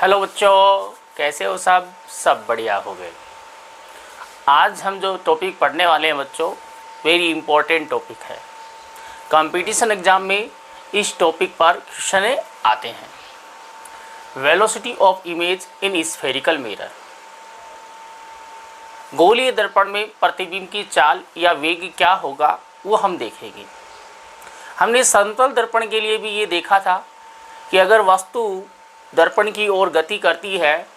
Hello बच्चों, कैसे हो? सब बढ़िया हो गए। आज हम जो टॉपिक पढ़ने वाले हैं बच्चों, वेरी इंपॉर्टेंट टॉपिक है। कंपटीशन एग्जाम में इस टॉपिक पर क्वेश्चन आते हैं। Velocity of image in spherical mirror. गोलीय दर्पण में प्रतिबिंब की चाल या वेग क्या होगा वो हम देखेंगे। हमने समतल दर्पण के लिए भी ये देखा था कि अगर वस्तु दर्पण की ओर गति करती है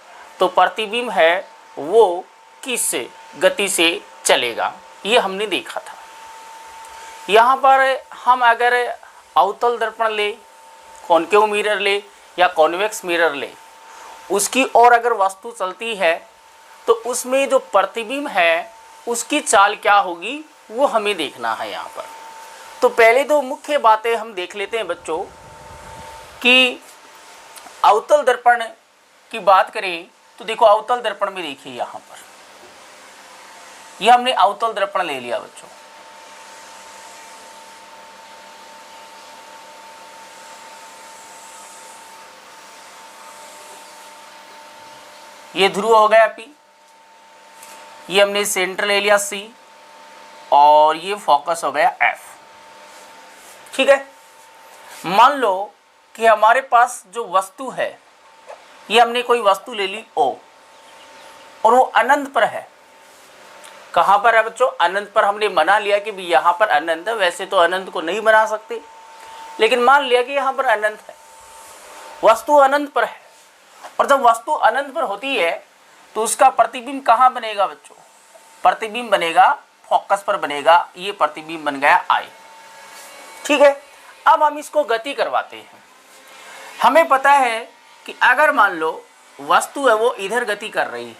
तो प्रतिबिंब है वो किस गति से चलेगा, ये हमने देखा था। यहाँ पर हम अगर अवतल दर्पण ले, कॉन्केव मिरर ले या कॉन्वेक्स मिरर ले, उसकी ओर अगर वस्तु चलती है तो उसमें जो प्रतिबिंब है उसकी चाल क्या होगी वो हमें देखना है यहाँ पर। तो पहले दो मुख्य बातें हम देख लेते हैं बच्चों कि अवतल दर्पण की बात करें तो देखो, अवतल दर्पण में देखिए यहाँ पर ये हमने अवतल दर्पण ले लिया बच्चों। ये ध्रुव हो गया P, ये हमने सेंटर ले लिया C और ये फोकस हो गया F। ठीक है, मान लो कि हमारे पास जो वस्तु है, ये हमने कोई वस्तु ले ली O और वो अनंत पर है। कहाँ पर है बच्चों? अनंत पर। हमने बना लिया कि भी यहाँ पर अनंत है। वैसे तो अनंत को नहीं बना सकते, लेकिन मान लिया कि यहाँ पर अनंत है, वस्तु अनंत पर है। और जब वस्तु अनंत पर होती है तो उसका प्रतिबिंब कहाँ बनेगा बच्चों? प्रतिबिंब बनेगा फोकस पर बनेगा। ये प्रतिबिंब बन गया I। ठीक है, अब हम इसको गति करवाते हैं। हमें पता है कि अगर मान लो वस्तु है वो इधर गति कर रही है,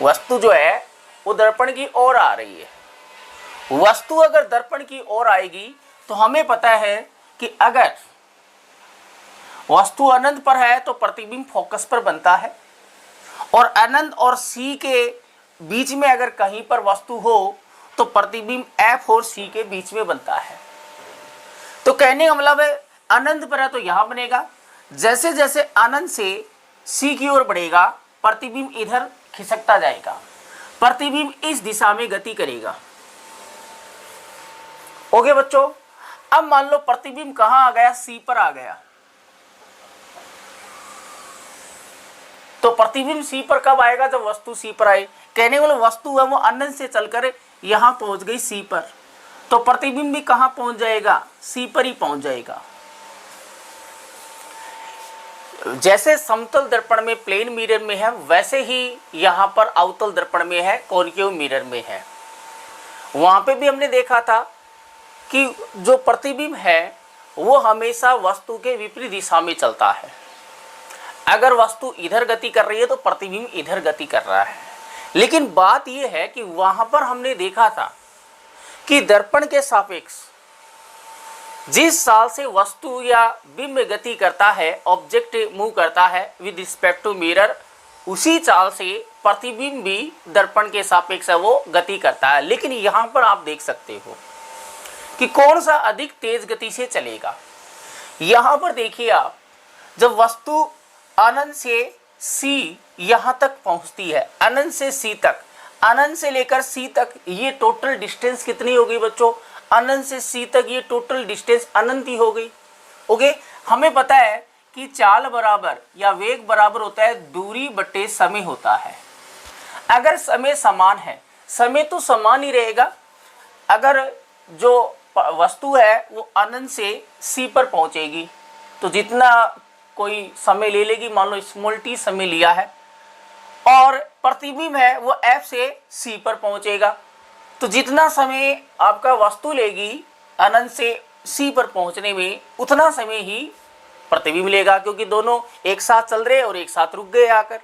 वस्तु जो है वो दर्पण की ओर आ रही है। वस्तु अगर दर्पण की ओर आएगी तो हमें पता है कि अगर वस्तु अनंत पर है तो प्रतिबिंब फोकस पर बनता है, और अनंत और C के बीच में अगर कहीं पर वस्तु हो तो प्रतिबिंब F और C के बीच में बनता है। तो कहने का मतलब है अनंत पर है तो यहां बनेगा, जैसे जैसे अनंत से C की ओर बढ़ेगा प्रतिबिंब इधर खिसकता जाएगा, प्रतिबिंब इस दिशा में गति करेगा। ओके बच्चों, अब मान लो प्रतिबिंब कहां आ गया? C पर आ गया। तो प्रतिबिंब C पर कब आएगा? जब वस्तु C पर आए। कहने वाला वस्तु है वो अनंत से चलकर यहां पहुंच गई C पर, तो प्रतिबिंब भी कहां पहुंच जाएगा? C पर ही पहुंच जाएगा। जैसे समतल दर्पण में प्लेन मिरर में है, वैसे ही यहाँ पर अवतल दर्पण में है, कॉन्केव मिरर में है। वहाँ पे भी हमने देखा था कि जो प्रतिबिंब है वो हमेशा वस्तु के विपरीत दिशा में चलता है। अगर वस्तु इधर गति कर रही है तो प्रतिबिंब इधर गति कर रहा है। लेकिन बात यह है कि वहाँ पर हमने देखा था कि दर्पण के सापेक्ष जिस चाल से वस्तु या बिंब गति करता है, ऑब्जेक्ट मूव करता है विद रिस्पेक्ट टू मिरर, उसी चाल से प्रतिबिंब भी दर्पण के सापेक्ष वो गति करता है। लेकिन यहाँ पर आप देख सकते हो कि कौन सा अधिक तेज गति से चलेगा। यहाँ पर देखिए आप, जब वस्तु अनंत से C यहाँ तक पहुँचती है, अनंत से C तक, अनंत से लेकर C तक, ये टोटल डिस्टेंस कितनी होगी बच्चों? अनंत से C तक ये टोटल डिस्टेंस अनंत ही हो गई। ओके, हमें पता है कि चाल बराबर या वेग बराबर होता है दूरी बटे समय होता है। अगर समय समान है, समय तो समान ही रहेगा। अगर जो वस्तु है वो अनंत से C पर पहुंचेगी तो जितना कोई समय ले लेगी, मान लो स्मॉल t समय लिया है, और प्रतिबिंब है वो F से C पर पहुंचेगा, तो जितना समय आपका वस्तु लेगी अनंत से C पर पहुंचने में, उतना समय ही प्रतिबिंब लेगा, क्योंकि दोनों एक साथ चल रहे और एक साथ रुक गए आकर,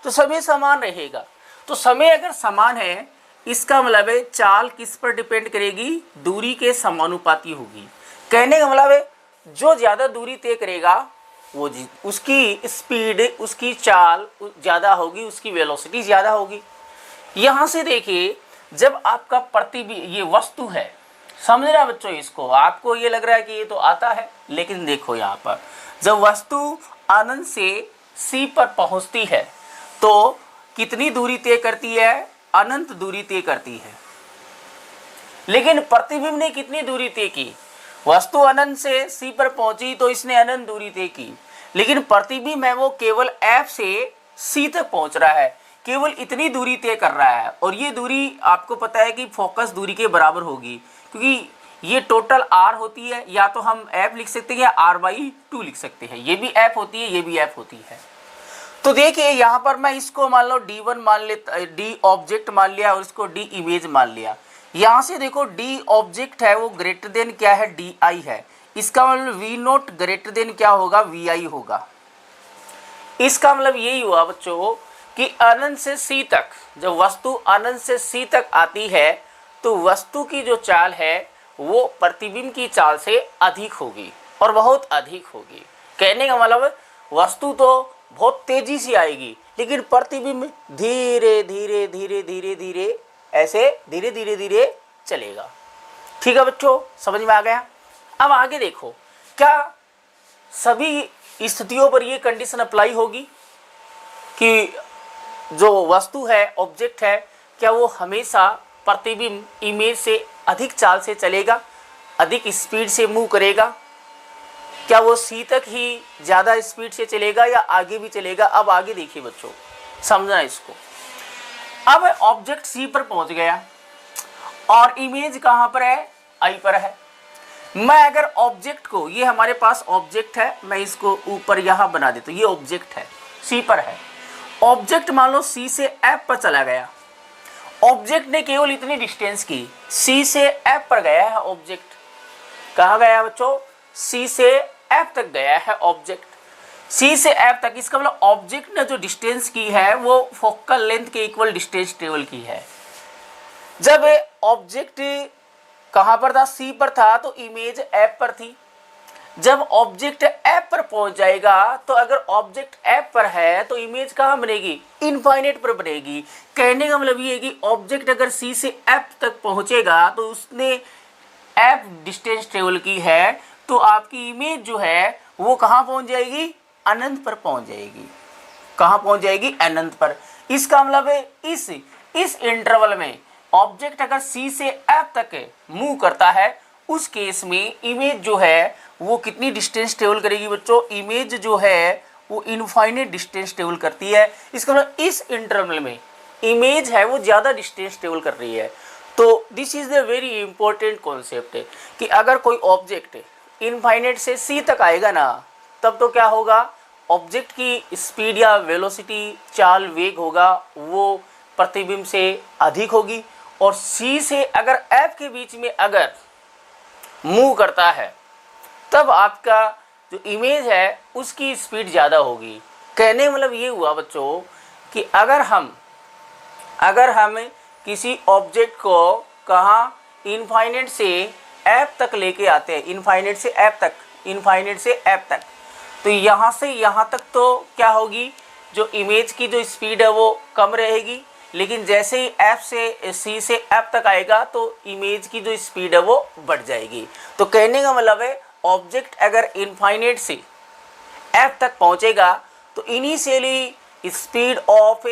तो समय समान रहेगा। तो समय अगर समान है, इसका मतलब है चाल किस पर डिपेंड करेगी? दूरी के समानुपाती होगी। कहने का मतलब है जो ज़्यादा दूरी तय करेगा वो उसकी स्पीड, उसकी चाल ज़्यादा होगी, उसकी वेलोसिटी ज़्यादा होगी। यहाँ से देखिए, जब आपका प्रतिबिंब ये वस्तु है, समझ रहा बच्चों इसको? आपको ये लग रहा है कि ये तो आता है, लेकिन देखो यहाँ पर जब वस्तु अनंत से सी पर पहुंचती है तो कितनी दूरी तय करती है? अनंत दूरी तय करती है। लेकिन प्रतिबिंब ने कितनी दूरी तय की? वस्तु अनंत से सी पर पहुंची तो इसने अनंत दूरी तय की, लेकिन प्रतिबिंब है वो केवल एफ से सी तक पहुंच रहा है, केवल इतनी दूरी तय कर रहा है। और ये दूरी आपको पता है कि फोकस दूरी के बराबर होगी, क्योंकि ये टोटल आर होती है, या तो हम एफ लिख सकते हैं या r/2 लिख सकते हैं। ये भी एफ होती है, ये भी एफ होती है। तो देखिए यहाँ पर मैं इसको मान लो D1 मान लेता, D ऑब्जेक्ट मान लिया और इसको D इमेज मान लिया। यहाँ से देखो D ऑब्जेक्ट है वो ग्रेटर देन क्या है? DI है। इसका मतलब V0 ग्रेटर देन क्या होगा? VI होगा। इसका मतलब यही हुआ बच्चों कि अनंत से सी तक, जब वस्तु अनंत से सी तक आती है तो वस्तु की जो चाल है वो प्रतिबिंब की चाल से अधिक होगी, और बहुत अधिक होगी। कहने का मतलब वस्तु तो बहुत तेजी से आएगी, लेकिन प्रतिबिंब धीरे धीरे धीरे धीरे धीरे ऐसे धीरे धीरे धीरे चलेगा। ठीक है बच्चों, समझ में आ गया? अब आगे देखो, क्या सभी स्थितियों पर ये कंडीशन अप्लाई होगी कि जो वस्तु है, ऑब्जेक्ट है, क्या वो हमेशा प्रतिबिंब इमेज से अधिक चाल से चलेगा, अधिक स्पीड से मूव करेगा? क्या वो सी तक ही ज़्यादा स्पीड से चलेगा या आगे भी चलेगा? अब आगे देखिए बच्चों, समझना इसको। अब ऑब्जेक्ट सी पर पहुंच गया और इमेज कहाँ पर है? आई पर है। मैं अगर ऑब्जेक्ट को, ये हमारे पास ऑब्जेक्ट है, मैं इसको ऊपर यहाँ बना देता हूँ, ये ऑब्जेक्ट है, सी पर है। ऑब्जेक्ट मान लो सी से एफ पर चला गया। ऑब्जेक्ट ने केवल इतनी डिस्टेंस की, सी से एफ पर गया है ऑब्जेक्ट। कहाँ गया बच्चों? सी से एफ तक गया है ऑब्जेक्ट, सी से एफ तक। इसका मतलब ऑब्जेक्ट ने जो डिस्टेंस की है वो फोकल लेंथ के इक्वल डिस्टेंस ट्रेवल की है। जब ऑब्जेक्ट कहाँ पर था? सी पर था, तो इमेज एफ पर थी। जब ऑब्जेक्ट एफ पर पहुंच जाएगा तो अगर ऑब्जेक्ट एफ पर है तो इमेज कहाँ बनेगी? इनफाइनाइट पर बनेगी। कहने का मतलब ये है कि ऑब्जेक्ट अगर सी से एफ तक पहुंचेगा तो उसने एफ डिस्टेंस ट्रेवल की है, तो आपकी इमेज जो है वो कहाँ पहुंच जाएगी? अनंत पर पहुंच जाएगी। कहाँ पहुंच जाएगी? अनंत पर। इसका मतलब है इस इंटरवल में ऑब्जेक्ट अगर सी से एफ तक मूव करता है, उस केस में इमेज जो है वो कितनी डिस्टेंस ट्रेवल करेगी बच्चों? इमेज जो है वो इनफाइनाइट डिस्टेंस ट्रेवल करती है। इसका मतलब इस इंटरवल में इमेज है वो ज़्यादा डिस्टेंस ट्रेवल कर रही है। तो this is the very important concept कि अगर कोई ऑब्जेक्ट इनफाइनाइट से सी तक आएगा ना, तब तो क्या होगा? ऑब्जेक्ट की स्पीड या वेलोसिटी, चाल, वेग होगा वो प्रतिबिंब से अधिक होगी, और सी से अगर एफ के बीच में अगर मूव करता है तब आपका जो इमेज है उसकी स्पीड ज़्यादा होगी। कहने का मतलब ये हुआ बच्चों कि अगर हम किसी ऑब्जेक्ट को कहाँ इनफाइनाइट से एफ तक लेके आते हैं, इनफाइनाइट से एफ तक, तो यहाँ से यहाँ तक तो क्या होगी? जो इमेज की जो स्पीड है वो कम रहेगी, लेकिन जैसे ही एफ से सी से एफ तक आएगा तो इमेज की जो स्पीड है वो बढ़ जाएगी। तो कहने का मतलब है ऑब्जेक्ट अगर इनफाइनाइट से एफ तक पहुंचेगा तो इनिशियली स्पीड ऑफ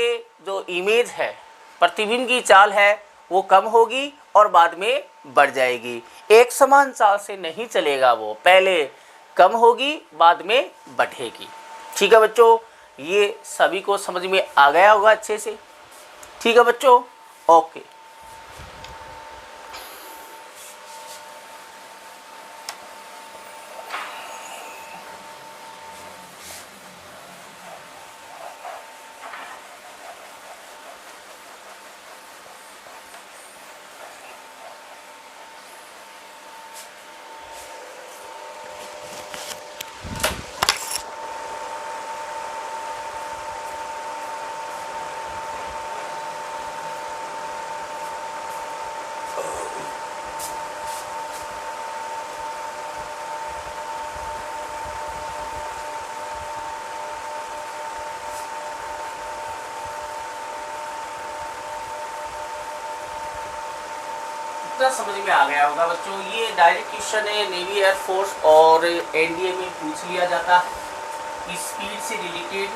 जो इमेज है, प्रतिबिंब की चाल है वो कम होगी और बाद में बढ़ जाएगी। एक समान चाल से नहीं चलेगा, वो पहले कम होगी बाद में बढ़ेगी। ठीक है बच्चों, ये सभी को समझ में आ गया होगा अच्छे से। ठीक है बच्चों, ओके। समझ में आ गया होगा बच्चों। ये डायरेक्ट क्वेश्चन है, नेवी, एयरफोर्स और एनडीए में पूछ लिया जाता है। स्पीड से रिलेटेड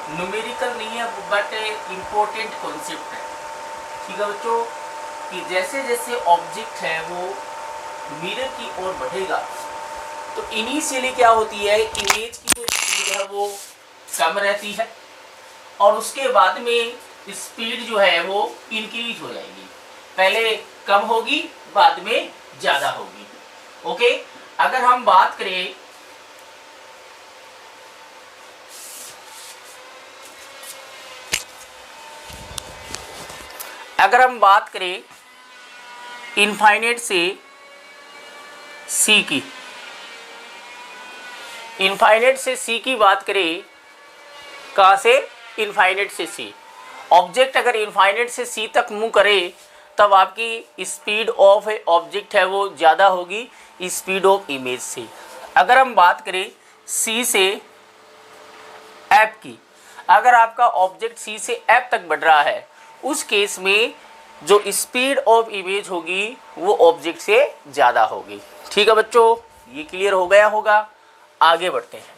न्यूमेरिकल नहीं है बट इम्पोर्टेंट कॉन्सेप्ट है। ठीक है बच्चों, कि जैसे जैसे ऑब्जेक्ट है वो मिरर की ओर बढ़ेगा तो इनिशियली क्या होती है, इमेज की जो स्पीड है वो कम रहती है और उसके बाद में स्पीड जो है वो इंक्रीज हो जाएगी। पहले कम होगी, बाद में ज़्यादा होगी। ओके, अगर हम बात करें इनफाइनाइट से सी की, इनफाइनाइट से सी की बात करें, कहाँ से, इनफाइनाइट से सी। ऑब्जेक्ट अगर इनफाइनाइट से सी तक मूव करे तब आपकी स्पीड ऑफ ऑब्जेक्ट है वो ज़्यादा होगी स्पीड ऑफ इमेज से। अगर हम बात करें सी से एफ की, अगर आपका ऑब्जेक्ट सी से एफ तक बढ़ रहा है उस केस में जो स्पीड ऑफ इमेज होगी वो ऑब्जेक्ट से ज़्यादा होगी। ठीक है बच्चों, ये क्लियर हो गया होगा। आगे बढ़ते हैं।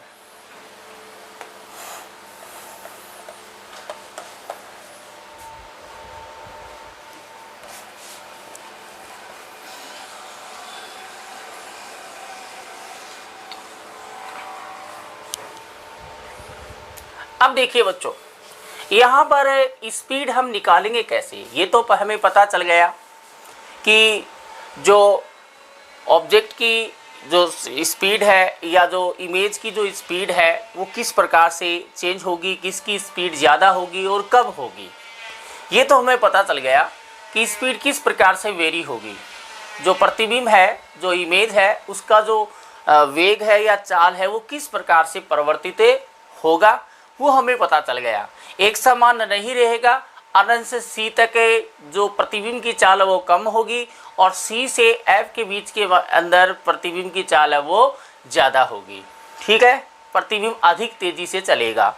अब देखिए बच्चों, यहाँ पर स्पीड हम निकालेंगे कैसे, ये तो हमें पता चल गया कि जो ऑब्जेक्ट की जो स्पीड है या जो इमेज की जो स्पीड है वो किस प्रकार से चेंज होगी, किसकी स्पीड ज़्यादा होगी और कब होगी। ये तो हमें पता चल गया कि स्पीड किस प्रकार से वेरी होगी। जो प्रतिबिंब है, जो इमेज है, उसका जो वेग है या चाल है वो किस प्रकार से परिवर्तित होगा वो हमें पता चल गया। एक समान नहीं रहेगा, अनंत से सी तक जो प्रतिबिंब की चाल है वो कम होगी और सी से एफ के बीच के अंदर प्रतिबिंब की चाल है वो ज़्यादा होगी। ठीक है, प्रतिबिंब अधिक तेज़ी से चलेगा।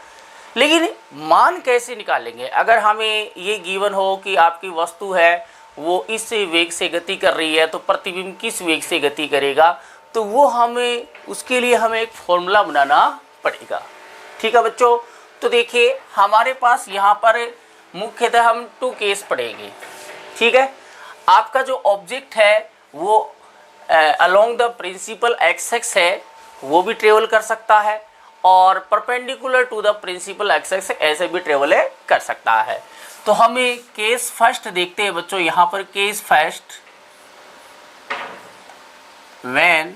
लेकिन मान कैसे निकालेंगे? अगर हमें ये गिवन हो कि आपकी वस्तु है वो इस वेग से गति कर रही है तो प्रतिबिंब किस वेग से गति करेगा, तो वो हमें उसके लिए हमें एक फॉर्मूला बनाना पड़ेगा। ठीक है बच्चों, तो देखिए हमारे पास यहाँ पर मुख्यतः हम 2 केस पढ़ेंगे। ठीक है, आपका जो ऑब्जेक्ट है वो अलोंग द प्रिंसिपल एक्सिस है वो भी ट्रेवल कर सकता है और perpendicular to the principal axis ऐसे भी ट्रेवल कर सकता है। तो हमें केस फर्स्ट देखते हैं बच्चों। यहाँ पर case first, when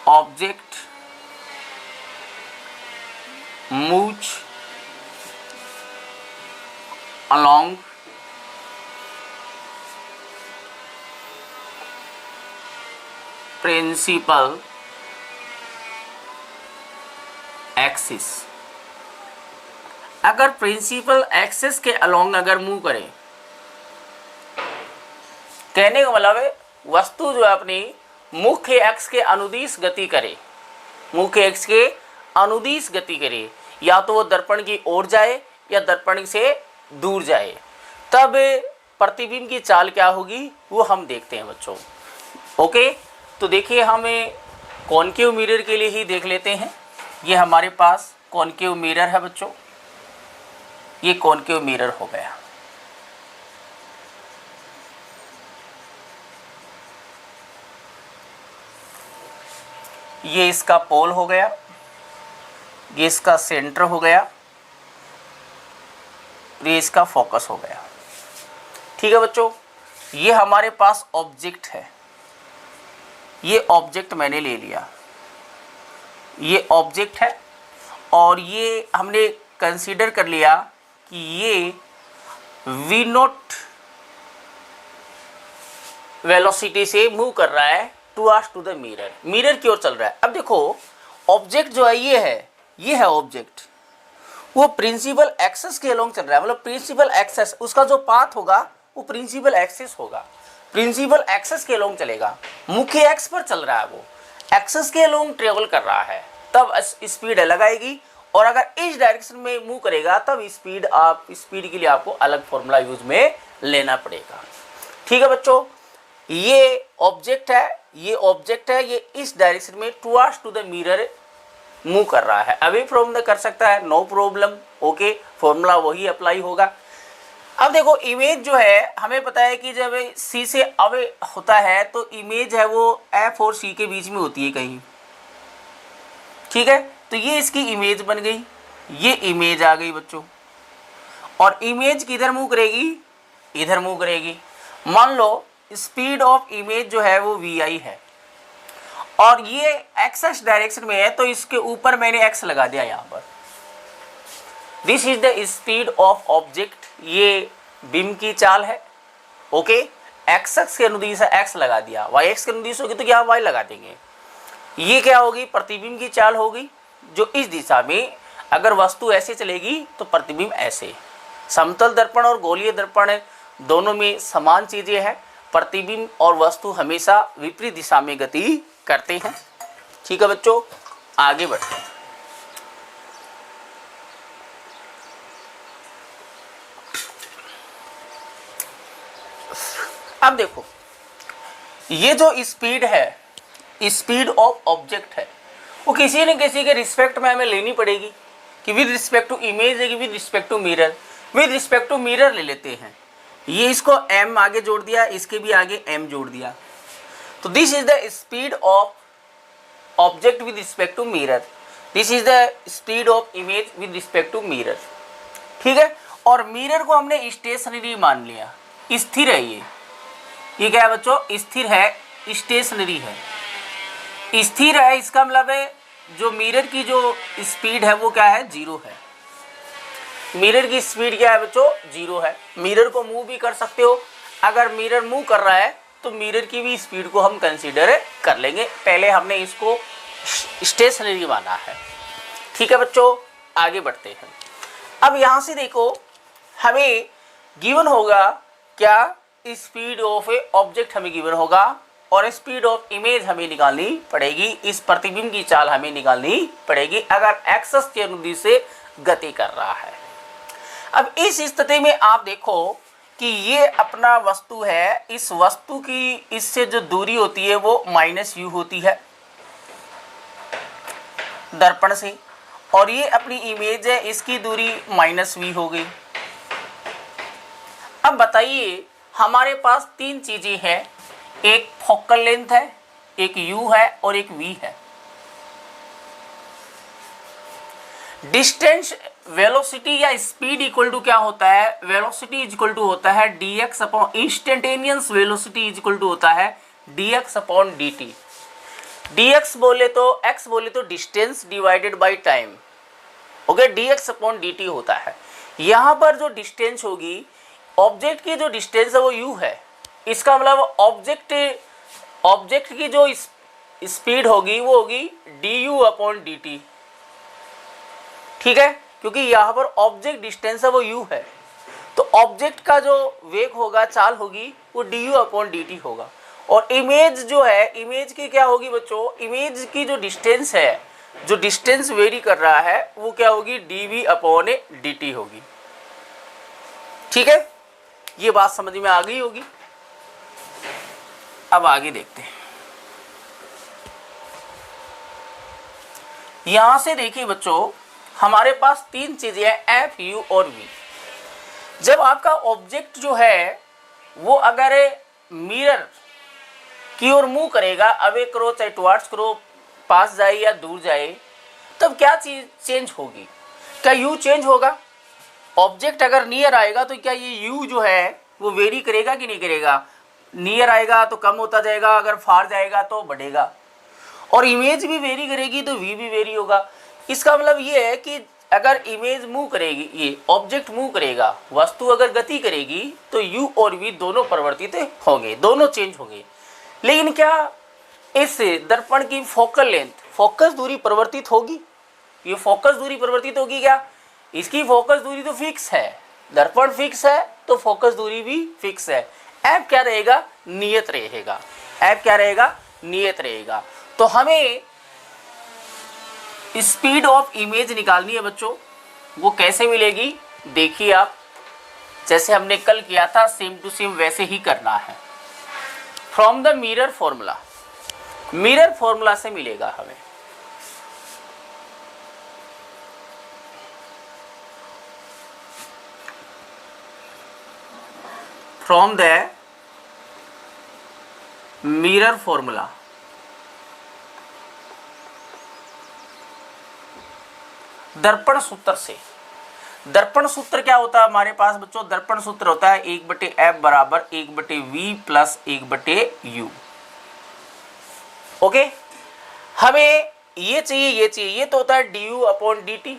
object moves along principal axis। अगर प्रिंसिपल एक्सिस के अलोंग अगर मूव करें, कहने का मतलब है वस्तु जो अपनी मुख्य एक्स के अनुदिश गति करे, मुख्य एक्स के अनुदिश गति करे, या तो वो दर्पण की ओर जाए या दर्पण से दूर जाए, तब प्रतिबिंब की चाल क्या होगी वो हम देखते हैं बच्चों। ओके, तो देखिए हमें कॉनकेव मिरर के लिए ही देख लेते हैं। ये हमारे पास कॉनकेव मिरर है बच्चों, ये कॉनकेव मिरर हो गया। ये इसका पोल हो गया, ये इसका सेंटर हो गया, ये इसका फोकस हो गया। ठीक है बच्चों, ये हमारे पास ऑब्जेक्ट है, ये ऑब्जेक्ट मैंने ले लिया, ये ऑब्जेक्ट है और ये हमने कंसीडर कर लिया कि ये v0 वेलोसिटी से मूव कर रहा है towards to the mirror, mirror की ओर चल रहा है। अब देखो ऑब्जेक्ट जो है ये है ऑब्जेक्ट, वो प्रिंसिपल एक्सिस के अलोंग चल रहा है, मतलब प्रिंसिपल एक्सिस उसका जो पाथ होगा वो प्रिंसिपल एक्सिस होगा, प्रिंसिपल एक्सिस के अलोंग चलेगा, मुख्य एक्स पर चल रहा है, वो एक्सिस के अलोंग ट्रेवल कर रहा है, तब स्पीड लगाएगी। और अगर इस डायरेक्शन में मूव करेगा तब स्पीड के लिए आपको अलग फॉर्मूला यूज में लेना पड़ेगा। ठीक है बच्चों, ये ऑब्जेक्ट है, ये इस डायरेक्शन में towards to the mirror move कर रहा है, अवे फ्रॉम द कर सकता है, नो प्रॉब्लम, ओके, फॉर्मूला वही अप्लाई होगा। अब देखो इमेज जो है हमें पता है कि जब सी से अवे होता है तो इमेज है वो एफ और सी के बीच में होती है कहीं, ठीक है। तो ये इसकी इमेज बन गई, ये इमेज आ गई बच्चों, और इमेज किधर मूव करेगी, इधर मूव करेगी। मान लो स्पीड ऑफ इमेज जो है वो वी आई है और ये एक्स डायरेक्शन में है, तो इसके ऊपर मैंने एक्स लगा दिया यहाँ पर। This is the speed of object, ये बीम की चाल है, ओके। एक्स के अनुदिश एक्स लगा दिया, वाई एक्स के अनुदिश होगी तो क्या वाई लगा देंगे। ये क्या होगी, प्रतिबिंब की चाल होगी, जो इस दिशा में, अगर वस्तु ऐसे चलेगी तो प्रतिबिंब ऐसे। समतल दर्पण और गोलीय दर्पण दोनों में समान चीजें हैं, प्रतिबिंब और वस्तु हमेशा विपरीत दिशा में गति करते हैं, ठीक है बच्चों। आगे बढ़ते हैं। अब देखो ये जो स्पीड है, स्पीड ऑफ ऑब्जेक्ट है, वो किसी न किसी के रिस्पेक्ट में हमें लेनी पड़ेगी, कि विद रिस्पेक्ट टू इमेज है कि with respect to mirror. With respect to mirror ले लेते हैं, ये इसको m आगे जोड़ दिया, इसके भी आगे m जोड़ दिया, तो this is the speed of object with respect to mirror, this is the speed of image with respect to mirror, ठीक है। और मिरर को हमने स्टेशनरी मान लिया, स्थिर है ये क्या है बच्चों, स्थिर है, स्टेशनरी है। स्थिर है इसका मतलब है जो मिरर की जो स्पीड है वो क्या है, जीरो है। मिरर की स्पीड क्या है बच्चों, जीरो है। मिरर को मूव भी कर सकते हो, अगर मिरर मूव कर रहा है तो मिरर की भी स्पीड को हम कंसीडर कर लेंगे। पहले हमने इसको स्टेशनरी माना है, ठीक है बच्चों। आगे बढ़ते हैं। अब यहाँ से देखो हमें गिवन होगा क्या, स्पीड ऑफ ए ऑब्जेक्ट हमें गिवन होगा और स्पीड ऑफ इमेज हमें निकालनी पड़ेगी, इस प्रतिबिंब की चाल हमें निकालनी पड़ेगी अगर एक्सिस के अनुदिश से गति कर रहा है। अब इस स्थिति में आप देखो कि ये अपना वस्तु है, इस वस्तु की इससे जो दूरी होती है वो माइनस यू होती है दर्पण से, और ये अपनी इमेज है, इसकी दूरी माइनस वी हो गई। अब बताइए हमारे पास तीन चीजें हैं, एक फोकल लेंथ है, एक u है और एक v है। डिस्टेंस वेलोसिटी या स्पीड इक्वल टू क्या होता है, वेलोसिटी इज इक्वल टू होता है dx upon instantaneous velocity is equal to होता है dx अपॉन dt। dx बोले तो x बोले तो distance divided by time, okay, dx upon dt होता है। यहाँ पर जो डिस्टेंस होगी, ऑब्जेक्ट की जो डिस्टेंस है वो u है, इसका मतलब ऑब्जेक्ट की जो स्पीड होगी वो होगी du अपॉन dt, ठीक है, क्योंकि यहाँ पर ऑब्जेक्ट डिस्टेंस है वो u है, तो ऑब्जेक्ट का जो वेग होगा, चाल होगी, वो du अपॉन dt होगा। और इमेज जो है, इमेज की क्या होगी बच्चों, इमेज की जो डिस्टेंस है, जो डिस्टेंस वेरी कर रहा है वो क्या होगी, dv अपॉन dt होगी, ठीक है। ये बात समझ में आ गई होगी। अब आगे देखते हैं। यहां से देखिए बच्चों हमारे पास तीन चीजें हैं, एफ, यू और वी। जब आपका ऑब्जेक्ट जो है वो अगर मिरर की ओर मूव करेगा, अवे करो चाहे टुवर्ड्स करो, पास जाए या दूर जाए, तब क्या चीज चेंज होगी, क्या यू चेंज होगा। ऑब्जेक्ट अगर नियर आएगा तो क्या ये यू जो है वो वेरी करेगा कि नहीं करेगा, नियर आएगा तो कम होता जाएगा, अगर फार जाएगा तो बढ़ेगा। और इमेज भी वेरी करेगी तो वी भी वेरी होगा। इसका मतलब ये है कि अगर इमेज मूव करेगी, ये ऑब्जेक्ट मूव करेगा, वस्तु अगर गति करेगी तो यू और वी दोनों परिवर्तित होंगे, दोनों चेंज होंगे। लेकिन क्या इस दर्पण की फोकल लेंथ, फोकस दूरी परिवर्तित होगी, ये फोकस दूरी परिवर्तित होगी क्या, इसकी फोकस दूरी तो फिक्स है, दर्पण फिक्स है तो फोकस दूरी भी फिक्स है। एफ क्या रहेगा, नियत रहेगा, एफ क्या रहेगा, नियत रहेगा। तो हमें स्पीड ऑफ इमेज निकालनी है बच्चों, वो कैसे मिलेगी देखिए आप, जैसे हमने कल किया था सेम टू सेम वैसे ही करना है। From the mirror formula, mirror formula से मिलेगा हमें। From the mirror formula. दर्पण सूत्र से। दर्पण सूत्र क्या होता है हमारे पास बच्चों? दर्पण सूत्र होता है 1/f बराबर 1/v प्लस 1/u। ओके, हमें ये चाहिए, ये चाहिए, ये तो होता है du अपॉन dt,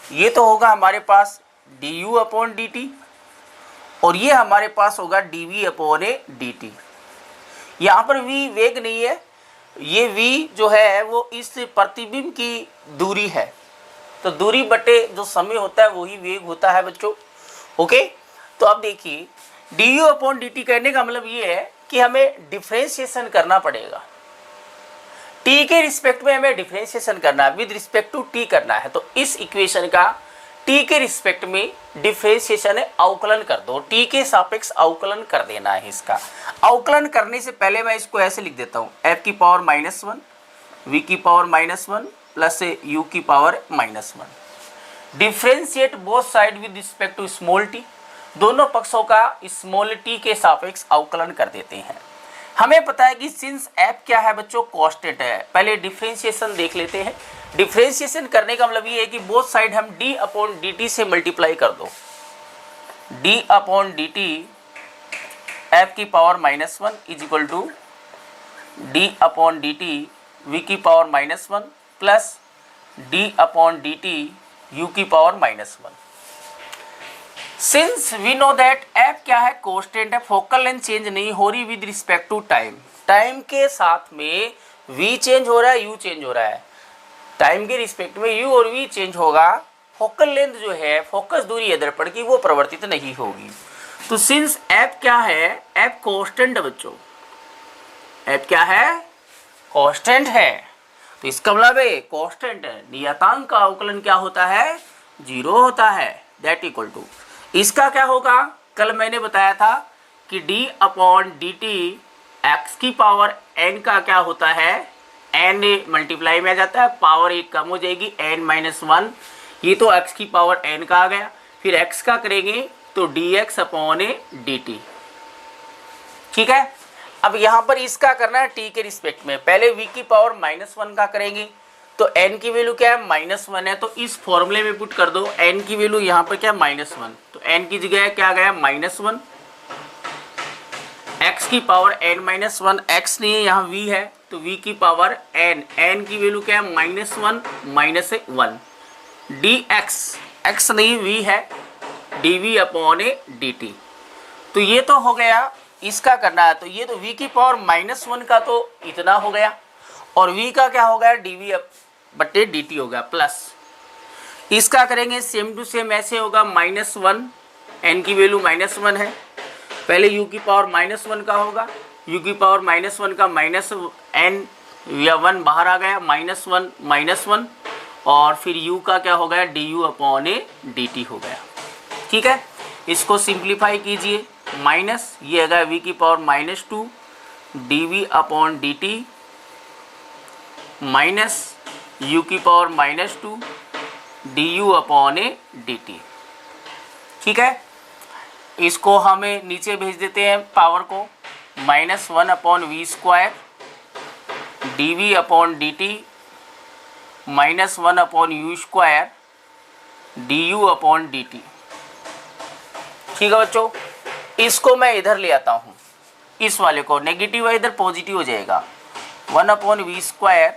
ये तो होगा हमारे पास du अपॉन dt, और ये हमारे पास होगा dv अपॉन dt। यहाँ पर v वेग नहीं है, ये v जो है वो इस प्रतिबिंब की दूरी है, तो दूरी बटे जो समय होता है वही वेग होता है बच्चों। ओके, तो अब देखिए du अपॉन dt कहने का मतलब ये है कि हमें डिफ्रेंशिएशन करना पड़ेगा, t के रिस्पेक्ट में हमें डिफ्रेंशिएशन करना है, विद रिस्पेक्ट टू t करना है। तो इस इक्वेशन का t के रिस्पेक्ट में डिफ्रेंशिएशन है, अवकलन कर दो, t के सापेक्ष अवकलन कर देना है। इसका अवकलन करने से पहले मैं इसको ऐसे लिख देता हूँ, f की पावर -1 v की पावर -1 प्लस u की power -1। Differentiate both side with respect to small t, दोनों पक्षों का स्मॉल t के सापेक्ष अवकलन कर देते हैं। हमें पता है कि सिंस f क्या है बच्चों? कांस्टेंट है। पहले डिफ्रेंशिएशन देख लेते हैं। डिफ्रेंशिएशन करने का मतलब ये है कि बोथ साइड हम d अपॉन dt से मल्टीप्लाई कर दो, d अपॉन dt f की power -1 is equal to d upon dt v की power -1 plus d upon dt u की power -1। Since we know that f क्या है? कांस्टेंट है, फोकल लेंथ चेंज नहीं हो रही with respect to time. Time के साथ में v चेंज हो रहा है, u चेंज हो रहा है, टाइम के रिस्पेक्ट में u और v चेंज होगा, फोकल लेंथ जो है, फोकस दूरी है दर्पण की, वो परिवर्तित नहीं होगी। तो सिंस f क्या है? f कांस्टेंट है बच्चों, f क्या है? कांस्टेंट है, तो इसका मतलब है कांस्टेंट है, नियतांक का अवकलन क्या होता है? 0 होता है। दैट इक्वल टू, इसका क्या होगा? कल मैंने बताया था कि d अपॉन dt x की पावर n का क्या होता है? n मल्टीप्लाई में आ जाता है, पावर 1 कम हो जाएगी, n-1, ये तो x की पावर n का आ गया। फिर x का करेंगे तो dx अपॉन dt। ठीक है, अब यहाँ पर इसका करना है t के रिस्पेक्ट में। पहले v की पावर -1 का करेंगे तो n की वैल्यू क्या है? -1 है, तो इस फॉर्मूले में पुट कर दो, n की वैल्यू यहाँ पर क्या है? -1, तो n की जगह क्या गया? -1। x की पावर n-1, x नहीं है यहाँ v है, तो v की पावर n की वैल्यू क्या है? -1 -1 dx, x नहीं v है, dv अपॉन dt। तो ये तो हो गया, इसका करना है, तो ये तो v की पावर -1 का तो इतना हो गया, और v का क्या हो गया? dv बटे dt हो गया, प्लस इसका करेंगे सेम टू सेम, ऐसे होगा -1, n की वैल्यू -1 है, पहले u की पावर -1 का होगा, u की पावर -1 का -n या 1 बाहर आ गया, -1 और फिर u का क्या हो गया? du अपॉन dt हो गया। ठीक है, इसको सिंप्लीफाई कीजिए, माइनस ये आ गया v की power -2 dv upon dt minus u की पावर -2 du अपॉन dt। ठीक है, इसको हमें नीचे भेज देते हैं पावर को, -1 upon v² dv upon dt -1 upon u² du upon dt। ठीक है बच्चों, इसको मैं इधर ले आता हूँ, इस वाले को, नेगेटिव है इधर पॉजिटिव हो जाएगा, 1 upon v²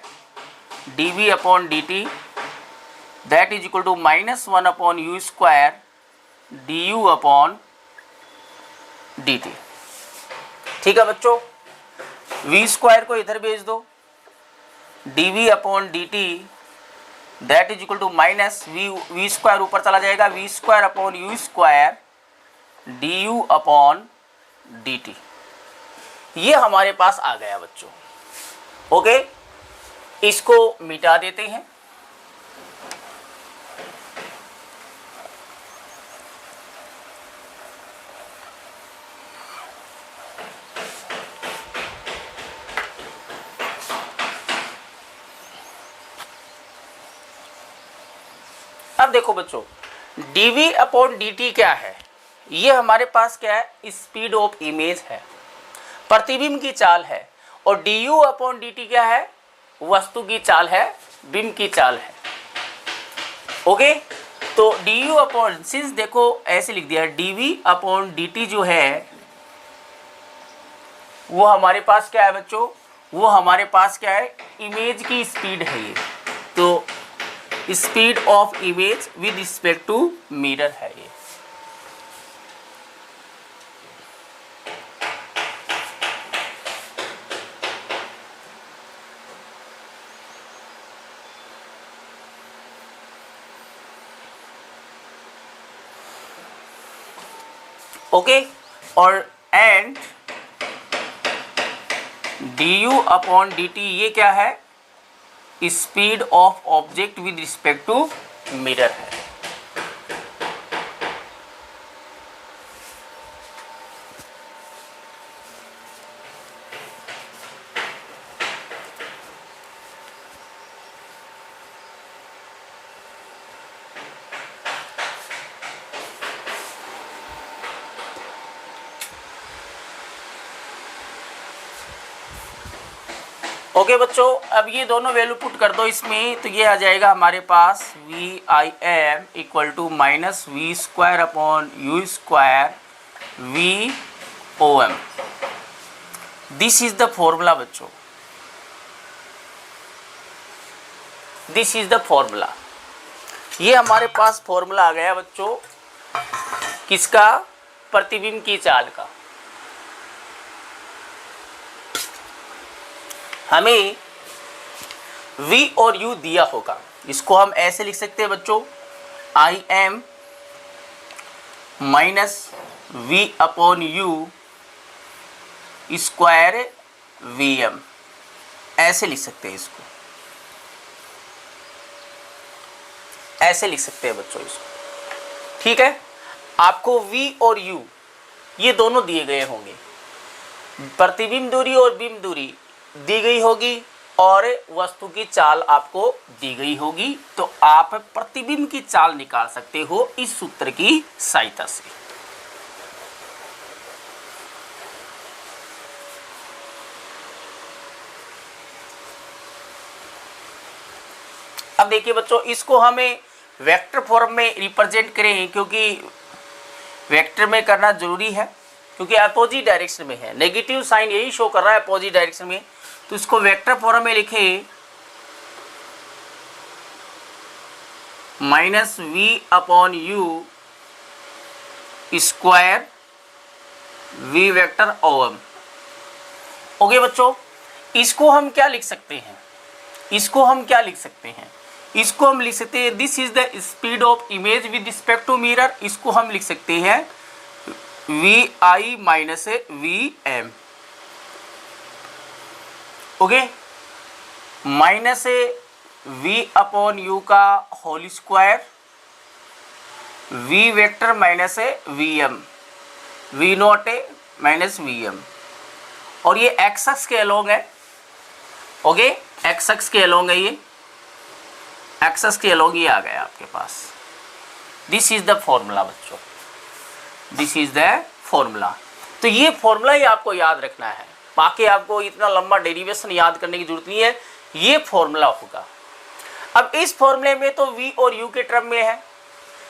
dv upon dt that is equal to -1 upon u² du upon dt। ठीक है बच्चों, v² को इधर भेज दो, dv upon dt that is equal to minus v² ऊपर चला जाएगा, v² upon u² du upon dt। ये हमारे पास आ गया बच्चों। ओके, इसको मिटा देते हैं। अब देखो बच्चों, dv अपॉन dt क्या है? ये हमारे पास क्या है, स्पीड ऑफ इमेज है, प्रतिबिंब की चाल है। और du अपॉन dt क्या है, वस्तु की चाल है, बिंब की चाल है। ओके, तो du अपॉन, सिंस देखो ऐसे लिख दिया dv अपॉन dt जो है वो हमारे पास क्या है बच्चों, वो हमारे पास क्या है, इमेज की स्पीड है ये। तो speed of image with respect to mirror है ये। ओके, और एंड du अपॉन dt ये क्या है, speed of object with respect to mirror है। ओके बच्चों, अब ये दोनों वैल्यू पुट कर दो इसमें, तो ये आ जाएगा हमारे पास VIM equal to minus v square upon u square VOM। This is the formula बच्चों, दिस इज द फॉर्मूला। ये हमारे पास फॉर्मूला आ गया बच्चों, किसका, प्रतिबिंब की चाल का। हमें v और u दिया होगा, इसको हम ऐसे लिख सकते हैं बच्चों, IM minus v upon u square VM, ऐसे लिख सकते हैं इसको, ऐसे लिख सकते हैं बच्चों इसको। ठीक है, आपको v और u ये दोनों दिए गए होंगे, प्रतिबिंब दूरी और बिंब दूरी दी गई होगी और वस्तु की चाल आपको दी गई होगी। तो आप प्रतिबिंब की चाल निकाल सकते हो इस सूत्र की सहायता से। अब देखिए बच्चों, इसको हमें वेक्टर फॉर्म में रिप्रेजेंट करें, क्योंकि वेक्टर में करना जरूरी है, क्योंकि अपोजिट डायरेक्शन में है, नेगेटिव साइन यही शो कर रहा है अपोजिट डायरेक्शन में। तो इसको वेक्टर फॉर्म में लिखे, minus v upon u square v vector OM। Okay बच्चों, इसको हम क्या लिख सकते हैं, इसको हम क्या लिख सकते हैं, इसको हम लिख सकते हैं this is the speed of image with respect to mirror. इसको हम लिख सकते हैं VI minus VM। Okay, minus v upon u का whole square v vector minus VM, v naught minus VM, और ये x अक्ष के अलोंग है। ओके, x अक्ष के अलोंग है, ये x अक्ष के अलोंग ये आ गया आपके पास। दिस इज द फॉर्मूला बच्चों, दिस इज द फॉर्मूला। तो ये फॉर्मूला ही आपको याद रखना है, बाकी आपको इतना लंबा डेरिवेशन याद करने की जरूरत नहीं है, ये फॉर्मूला होगा। अब इस फॉर्मूले में तो v और u के टर्म में है,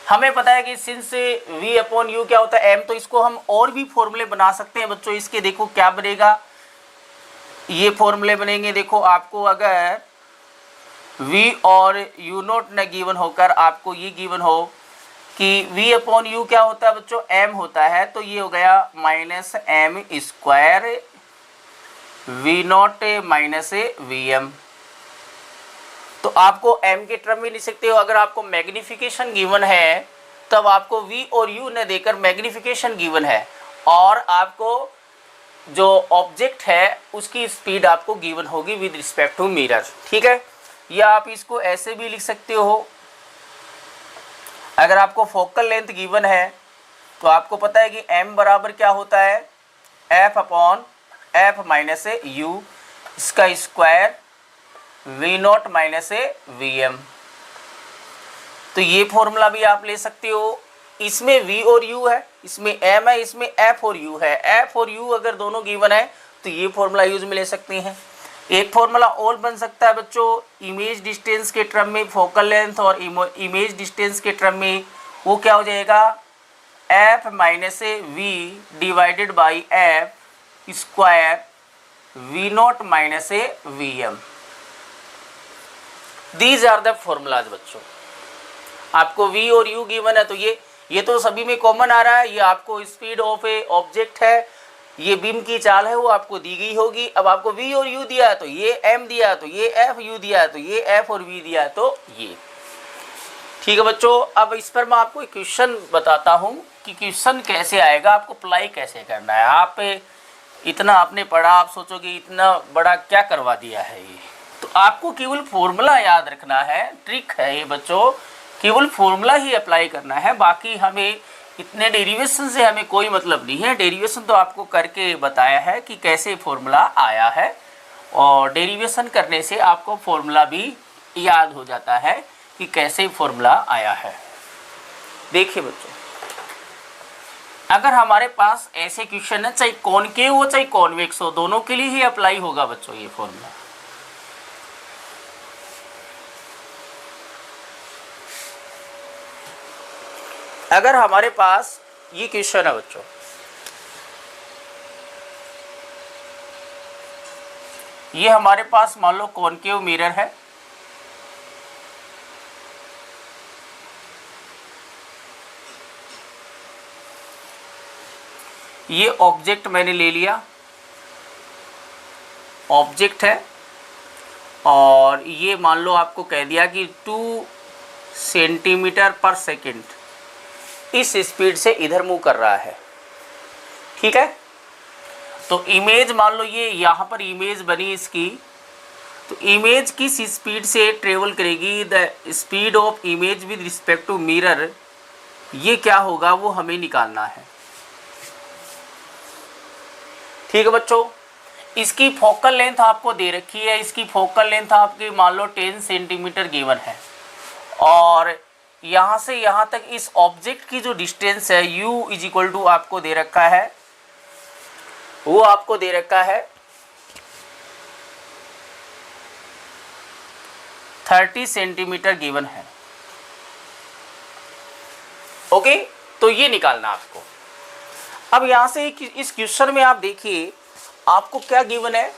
हमें पता है कि सिंस v अपॉन यू क्या होता है m, तो इसको हम और भी फॉर्मूले बना सकते हैं बच्चों। इसके देखो क्या बनेगा, ये फॉर्मूले बनेंगे, देखो आपको अगर v और u नॉट न गिवन होकर आपको ये गिवन हो कि v अपॉन यू क्या होता है बच्चों, m होता है, तो ये हो गया minus m square v naught minus VM। तो आपको m के टर्म में लिख सकते हो। अगर आपको मैग्निफिकेशन गिवन है, तब आपको v और u ने देकर मैग्निफिकेशन गिवन है, और आपको जो ऑब्जेक्ट है उसकी स्पीड आपको गिवन होगी विद रिस्पेक्ट टू मिरर। ठीक है, या आप इसको ऐसे भी लिख सकते हो, अगर आपको फोकल लेंथ गिवन है तो आपको पता है कि m बराबर क्या होता है, f upon f minus u, इसका square v naught minus VM। तो ये फॉर्मूला भी आप ले सकते हो, इसमें v और u है, इसमें m है, इसमें f और u है। f और u अगर दोनों गिवन है तो ये फॉर्मूला यूज में ले सकते हैं। एक फॉर्मूला और बन सकता है बच्चों इमेज डिस्टेंस के टर्म में, फोकल लेंथ और इमेज डिस्टेंस के टर्म में, वो क्या हो जाएगा f minus v divided by f square v naught minus vm। These are the formulas बच्चों। आपको v और u गिवन है तो ये तो सभी में कॉमन आ रहा है। ये आपको स्पीड ऑफ ए ऑब्जेक्ट है, ये बीम की चाल है, वो आपको दी गई होगी। अब आपको v और u दिया है तो ये m दिया है, तो ये f u दिया है, तो ये f और v दिया है, तो ये ठीक है बच्चों। अब इस पर मैं आपको एक क्वेश्चन बताता हूँ कि क्वेश्चन कैसे आएगा, आपको अप्लाई कैसे करना है। आप इतना आपने पढ़ा, आप सोचोगे इतना बड़ा क्या करवा दिया है ये, तो आपको केवल फॉर्मूला याद रखना है। ट्रिक है ये बच्चों, केवल फॉर्मूला ही अप्लाई करना है। बाकी हमें इतने डेरिवेशन से हमें कोई मतलब नहीं है। डेरिवेशन तो आपको करके बताया है कि कैसे फॉर्मूला आया है, और डेरिवेशन करने से आपको फॉर्मूला भी याद हो जाता है कि कैसे फॉर्मूला आया है। देखिए बच्चों, अगर हमारे पास ऐसे क्वेश्चन है, चाहे कॉनकेव हो चाहे कॉन्वेक्स हो, दोनों के लिए ही अप्लाई होगा बच्चों ये फॉर्मूला। अगर हमारे पास ये क्वेश्चन है बच्चों, ये हमारे पास मान लो कॉनकेव मिरर है, ये ऑब्जेक्ट मैंने ले लिया, ऑब्जेक्ट है, और ये मान लो आपको कह दिया कि 2 सेंटीमीटर पर सेकेंड इस स्पीड से इधर मूव कर रहा है। ठीक है, तो इमेज मान लो ये यहाँ पर इमेज बनी इसकी, तो इमेज किस स्पीड से ट्रेवल करेगी, the speed of image with respect to mirror, ये क्या होगा वो हमें निकालना है। ठीक है बच्चों, इसकी फोकल लेंथ आपको दे रखी है, इसकी फोकल लेंथ आपकी मान लो 10 सेंटीमीटर गिवन है, और यहाँ से यहाँ तक इस ऑब्जेक्ट की जो डिस्टेंस है u इज इक्वल टू आपको दे रखा है, वो आपको दे रखा है 30 सेंटीमीटर गिवन है। ओके, तो ये निकालना आपको। अब यहाँ से इस क्वेश्चन में आप देखिए आपको क्या गिवन है,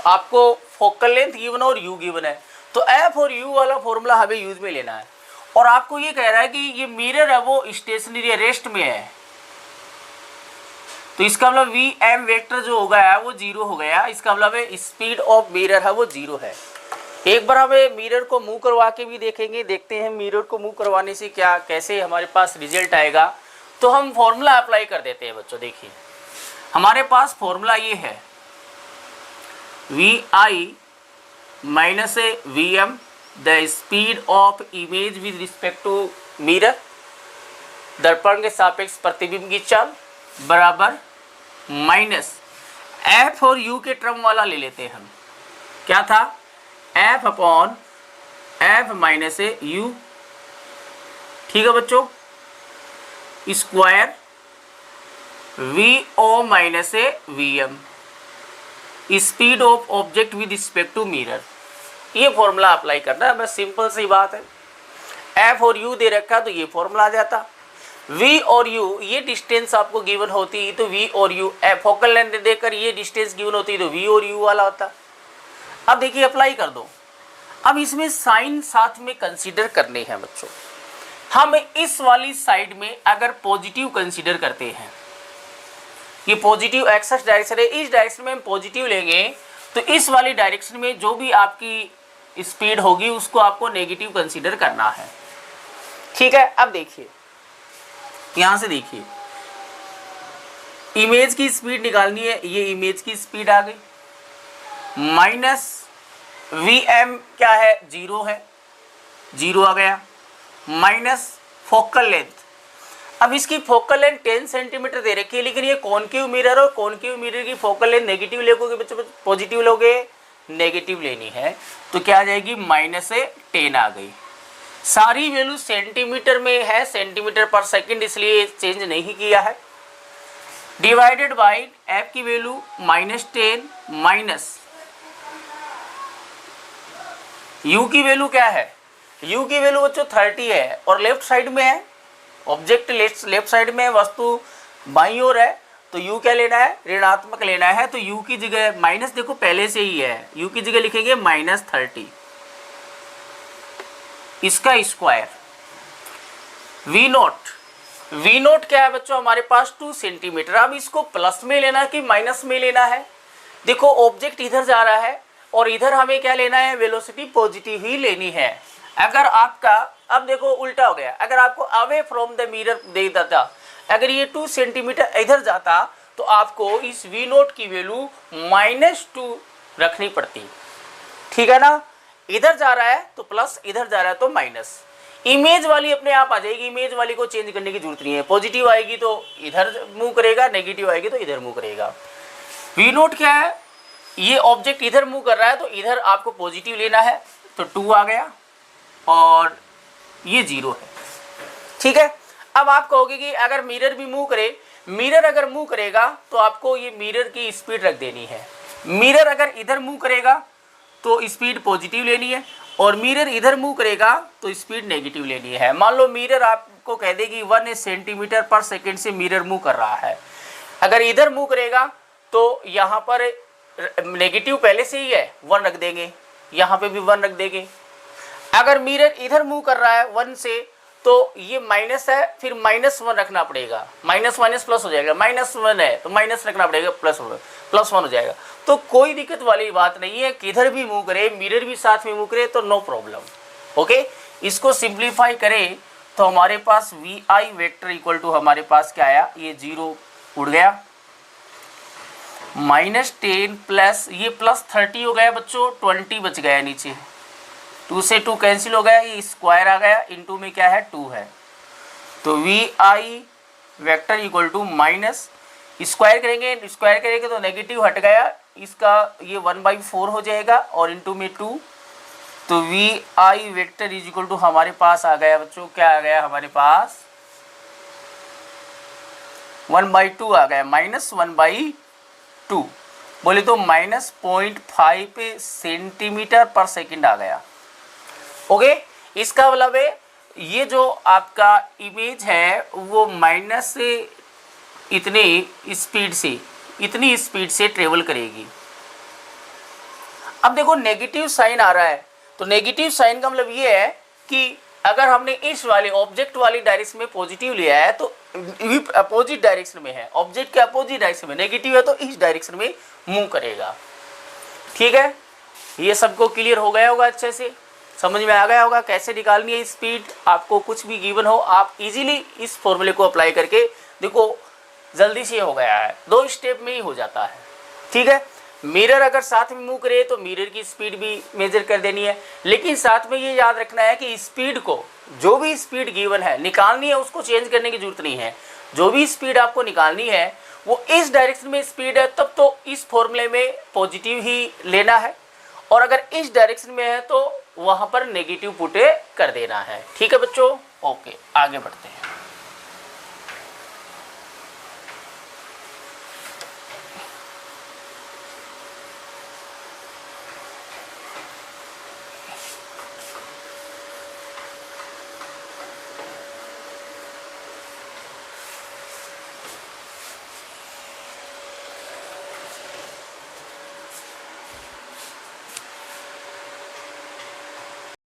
आपको फोकल लेंथ गिवन और u गिवन है, तो f और u वाला फॉर्मूला हमें यूज में लेना है। और आपको ये कह रहा है कि ये मिरर है वो स्टेशनरी रेस्ट में है, तो इसका मतलब वी एम वेक्टर जो हो गया है वो 0 हो गया। इसका मतलब है स्पीड ऑफ मिरर है वो 0 है। एक बार हमें मिरर को मूव करवा के भी देखेंगे, देखते हैं मिरर को मूव करवाने से क्या कैसे हमारे पास रिजल्ट आएगा। तो हम फॉर्मूला अप्लाई कर देते हैं बच्चों। देखिए हमारे पास फॉर्मूला ये है v i minus we m the speed of image with respect to mirror, दर्पण के सापेक्ष प्रतिबिंब की चाल, बराबर माइनस एफ और यू के टर्म वाला ले लेते हैं हम। क्या था, f upon F minus u. ठीक है बच्चों, square v o minus we m, speed of object with respect to mirror. ये फॉर्मूला अप्लाई करना है, बस सिंपल सी बात है। एफ और यू दे रखा तो ये फॉर्मूला आ जाता। v और u ये डिस्टेंस आपको गिवन होती तो v और u, फोकल लेंथ देकर ये डिस्टेंस गिवन होती तो v और u वाला होता। अब देखिए अप्लाई कर दो। अब इसमें साइन साथ में कंसीडर करने हैं बच्चों। हम इस वाली साइड में अगर पॉजिटिव कंसीडर करते हैं, ये पॉजिटिव एक्स डायरेक्शन है, इस डायरेक्शन में हम पॉजिटिव लेंगे तो इस वाली डायरेक्शन में जो भी आपकी स्पीड होगी उसको आपको नेगेटिव कंसीडर करना है। ठीक है, अब देखिए यहां से देखिए इमेज की स्पीड निकालनी है, ये इमेज की स्पीड आ गई, माइनस वी एम क्या है 0 है, 0 आ गया, माइनस फोकल लेंथ। अब इसकी फोकल लेंथ 10 सेंटीमीटर दे रखी है, लेकिन ये कॉनकेव मिरर और कॉनकेव मिरर की फोकल लेंथ नेगेटिव लोगे बच्चों, पॉजिटिव लोगे, नेगेटिव लेनी है तो क्या आ जाएगी, माइनस 10 आ गई। सारी वैल्यू सेंटीमीटर में है, सेंटीमीटर पर सेकंड, इसलिए चेंज नहीं किया है। डिवाइडेड बाई एफ की वैल्यू -10 माइनस यू की वैल्यू क्या है, यू की वैल्यू बच्चों 30 है और लेफ्ट साइड में है, ऑब्जेक्ट लेफ्ट साइड में है, वस्तु बाईं ओर है, तो u क्या लेना है, ऋणात्मक लेना है। तो u की जगह माइनस देखो पहले से ही है, u की जगह लिखेंगे -30 इसका स्क्वायर। v नोट क्या है बच्चों हमारे पास 2 सेंटीमीटर। अब इसको प्लस में लेना है कि माइनस में लेना है, देखो ऑब्जेक्ट इधर जा रहा है और इधर हमें क्या लेना है, वेलोसिटी पॉजिटिव ही लेनी है। अगर आपका अब देखो उल्टा हो गया, अगर आपको अवे फ्रॉम द मिरर दे देता, अगर ये 2 सेंटीमीटर इधर जाता तो आपको इस v नोट की वैल्यू -2 रखनी पड़ती, ठीक है ना। इधर जा रहा है तो प्लस, इधर जा रहा है तो माइनस। इमेज वाली अपने आप आ जाएगी, इमेज वाली को चेंज करने की जरूरत नहीं है। पॉजिटिव आएगी तो इधर मूव करेगा, नेगेटिव आएगी तो इधर मूव करेगा। v नोट क्या है, ये ऑब्जेक्ट इधर मूव कर रहा है तो इधर आपको पॉजिटिव लेना है, तो 2 आ गया और ये 0 है, ठीक है। अब आप कहोगे कि अगर मिरर भी मूव करे, मिरर अगर मूव करेगा तो आपको ये मिरर की स्पीड रख देनी है। मिरर अगर इधर मूव करेगा तो स्पीड पॉजिटिव लेनी है और मिरर इधर मूव करेगा तो स्पीड नेगेटिव लेनी है। मान लो मिरर आपको कह देगी 1 सेंटीमीटर पर सेकेंड से मिरर मूव कर रहा है, अगर इधर मूव करेगा तो यहाँ पर नेगेटिव पहले से ही है 1 रख देंगे, यहाँ पे भी 1 रख देंगे। अगर मिरर इधर मूव कर रहा है 1 से तो ये माइनस है, फिर -1 रखना पड़ेगा, माइनस माइनस प्लस हो जाएगा, -1 है तो माइनस रखना पड़ेगा, +1 हो जाएगा। तो कोई दिक्कत वाली बात नहीं है, किधर भी मूव करे, मिरर भी साथ में मूव करे तो नो प्रॉब्लम। ओके, इसको सिंप्लीफाई करें तो हमारे पास V I vector equal to हमारे पास क्या आया, ये 0 उड़ गया, -10 प्लस ये +30 हो गया बच्चों, 20 बच गया नीचे, 2 से 2 कैंसिल हो गया, ये स्क्वायर आ गया, इनटू में क्या है 2 है, तो v I vector equal to minus square करेंगे तो नेगेटिव हट गया, इसका ये 1/4 हो जाएगा और इनटू में 2, तो v I vector is equal to हमारे पास आ गया बच्चों, क्या आ गया हमारे पास 1/2 आ गया, -1/2 बोले तो -0.5 सेंटीमीटर पर सेकंड आ गया। ओके, इसका मतलब है ये जो आपका इमेज है वो माइनस से इतनी स्पीड से ट्रेवल करेगी। अब देखो नेगेटिव साइन आ रहा है, तो नेगेटिव साइन का मतलब ये है कि अगर हमने इस वाले ऑब्जेक्ट वाली डायरेक्शन में पॉजिटिव लिया है तो अपोजिट डायरेक्शन में है, ऑब्जेक्ट के अपोजिट डायरेक्शन में, नेगेटिव है तो इस डायरेक्शन में मूव करेगा, ठीक है। ये सबको क्लियर हो गया होगा, अच्छे से समझ में आ गया होगा कैसे निकालनी है स्पीड। आपको कुछ भी गिवन हो आप इजीली इस फॉर्मूले को अप्लाई करके देखो, जल्दी से हो गया है, 2 स्टेप में ही हो जाता है, ठीक है। मिरर अगर साथ में मूव करे तो मिरर की स्पीड भी मेजर कर देनी है, लेकिन साथ में ये याद रखना है कि स्पीड को, जो भी स्पीड गिवन है निकालनी है, उसको चेंज करने की जरूरत नहीं है। जो भी स्पीड आपको निकालनी है वो इस डायरेक्शन में स्पीड है तब तो इस फॉर्मूले में पॉजिटिव ही लेना है, और अगर इस डायरेक्शन में है तो वहाँ पर नेगेटिव पुट कर देना है, ठीक है बच्चों। ओके, आगे बढ़ते हैं।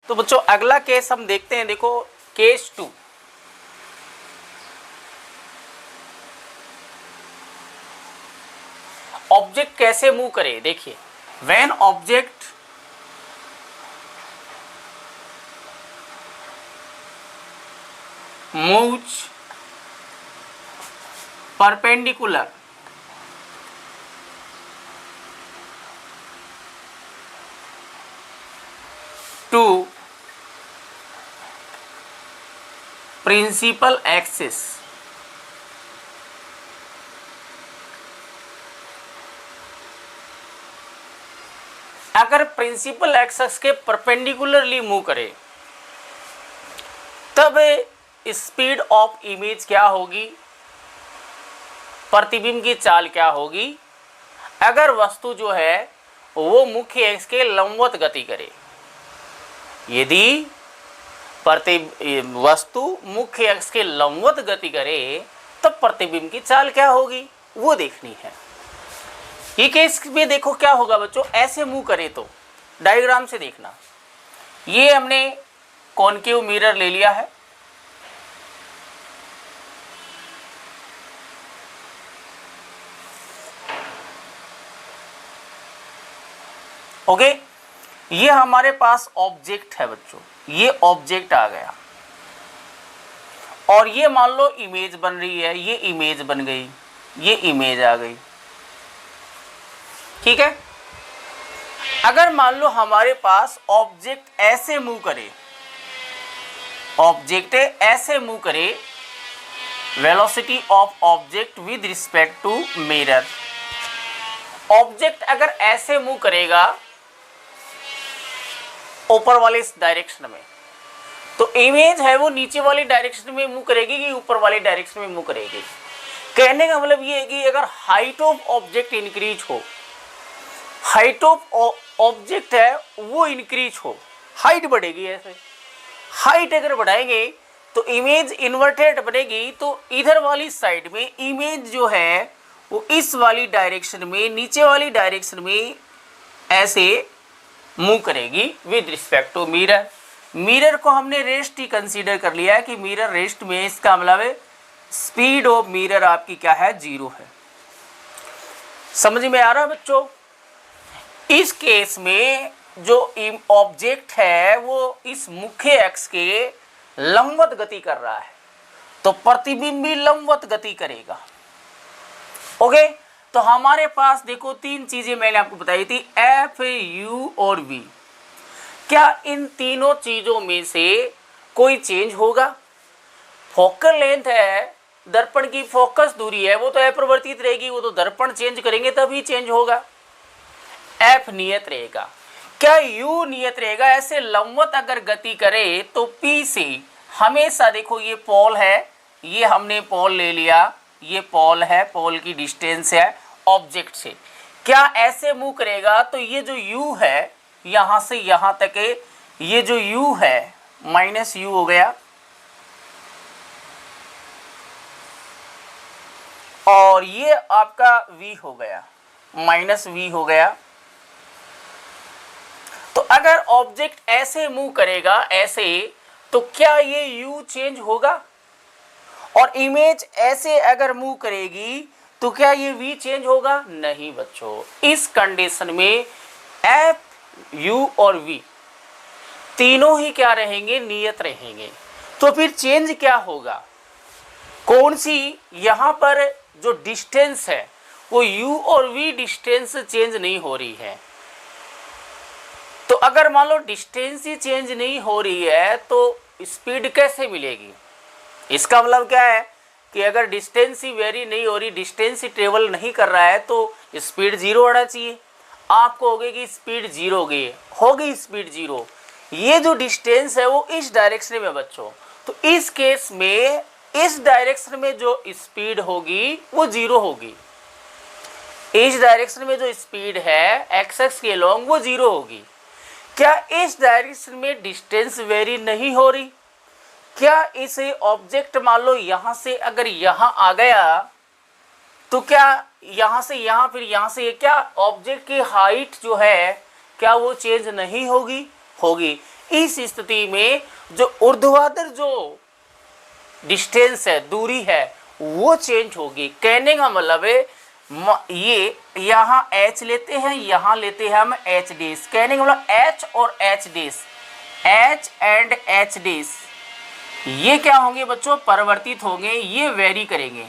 तो बच्चों अगला केस हम देखते हैं, देखो केस 2। ऑब्जेक्ट कैसे मूव करे, देखिए when object moves perpendicular to principal axis, अगर प्रिंसिपल एक्सिस के परपेंडिकुलरली मूव करे तब स्पीड ऑफ इमेज क्या होगी, प्रतिबिंब की चाल क्या होगी अगर वस्तु जो है वो मुख्य एक्स के लंबवत गति करे। यदि वस्तु मुख्य एक्स के लंबवत गति करे तब प्रतिबिंब की चाल क्या होगी वो देखनी है। ये केस में देखो क्या होगा बच्चों, ऐसे मूव करे तो डायग्राम से देखना। ये हमने कॉनकेव मिरर ले लिया है, ओके। ये हमारे पास ऑब्जेक्ट है बच्चों, ये ऑब्जेक्ट आ गया और ये मान लो इमेज बन रही है, ये इमेज बन गई, ये इमेज आ गई, ठीक है। अगर मान लो हमारे पास ऑब्जेक्ट ऐसे मूव करे, ऑब्जेक्ट ऐसे मूव करे, velocity of object with respect to mirror, object अगर ऐसे मूव करेगा ऊपर वाले इस डायरेक्शन में, तो इमेज है वो नीचे वाली डायरेक्शन में मूव करेगी कि ऊपर वाली डायरेक्शन में मूव करेगी। कहने का मतलब ये है कि अगर हाइट ऑफ ऑब्जेक्ट इंक्रीज हो, हाइट ऑफ ऑब्जेक्ट है वो इंक्रीज हो, हाइट बढ़ेगी। ऐसे हाइट अगर बढ़ाएंगे तो इमेज इन्वर्टेड बनेगी, तो इधर वाली साइड में इमेज जो है वो इस वाली डायरेक्शन में, नीचे वाली डायरेक्शन में ऐसे मूव करेगी with respect to mirror. Mirror को हमने रेस्ट ही कंसीडर कर लिया है कि मिरर रेस्ट में, इसका मतलब है स्पीड ऑफ मिरर आपकी क्या है, 0 है। समझ में आ रहा है बच्चों। इस केस में जो ऑब्जेक्ट है वो इस मुख्य एक्स के लंबवत गति कर रहा है, तो प्रतिबिंब भी लंबवत गति करेगा, ओके। तो हमारे पास देखो 3 चीजें मैंने आपको बताई थी, एफ, यू और वी। क्या इन तीनों चीजों में से कोई चेंज होगा? फोकल लेंथ है, दर्पण की फोकस दूरी है, वो तो अपरिवर्तित रहेगी, वो तो दर्पण चेंज करेंगे तभी चेंज होगा। एफ नियत रहेगा। क्या यू नियत रहेगा? ऐसे लंबवत अगर गति करे तो पी से हमेशा देखो, ये पोल है, ये हमने पोल ले लिया, ये पोल है, पोल की डिस्टेंस है ऑब्जेक्ट से। क्या ऐसे मूव करेगा तो ये जो u है यहां से यहां तक है, ये जो u है माइनस u हो गया और ये आपका v हो गया, माइनस v हो गया। तो अगर ऑब्जेक्ट ऐसे मूव करेगा ऐसे, तो क्या ये u चेंज होगा? और इमेज ऐसे अगर मूव करेगी तो क्या ये v चेंज होगा? नहीं बच्चों। इस कंडीशन में f, u और v तीनों ही क्या रहेंगे? नियत रहेंगे। तो फिर चेंज क्या होगा? कौन सी? यहां पर जो डिस्टेंस है वो u और v डिस्टेंस चेंज नहीं हो रही है। तो अगर मान लो डिस्टेंस ही चेंज नहीं हो रही है तो स्पीड कैसे मिलेगी? इसका मतलब क्या है कि अगर डिस्टेंस ही वेरी नहीं हो रही, डिस्टेंस ही ट्रेवल नहीं कर रहा है, तो स्पीड 0 होना चाहिए। आपको होगी कि स्पीड 0 होगी स्पीड 0। ये जो डिस्टेंस है वो इस डायरेक्शन में बच्चों, तो इस केस में इस डायरेक्शन में जो स्पीड होगी वो 0 होगी। इस डायरेक्शन में जो स्पीड है एक्स के लॉन्ग वो 0 होगी। क्या इस डायरेक्शन में डिस्टेंस वेरी नहीं हो रही? क्या इसे ऑब्जेक्ट मान लो यहां से अगर यहां आ गया तो क्या यहां से यहां, फिर यहां से, क्या ऑब्जेक्ट की हाइट जो है क्या वो चेंज नहीं होगी? होगी। इस स्थिति में जो ऊर्ध्वाधर जो डिस्टेंस है, दूरी है, वो चेंज होगी। कहने का मतलब है ये यहां h लेते हैं, यहां लेते हैं हम h डेस। कहने का मतलब h और h dash, h and h dash ये क्या होंगे बच्चों? परिवर्तित होंगे, ये वेरी करेंगे,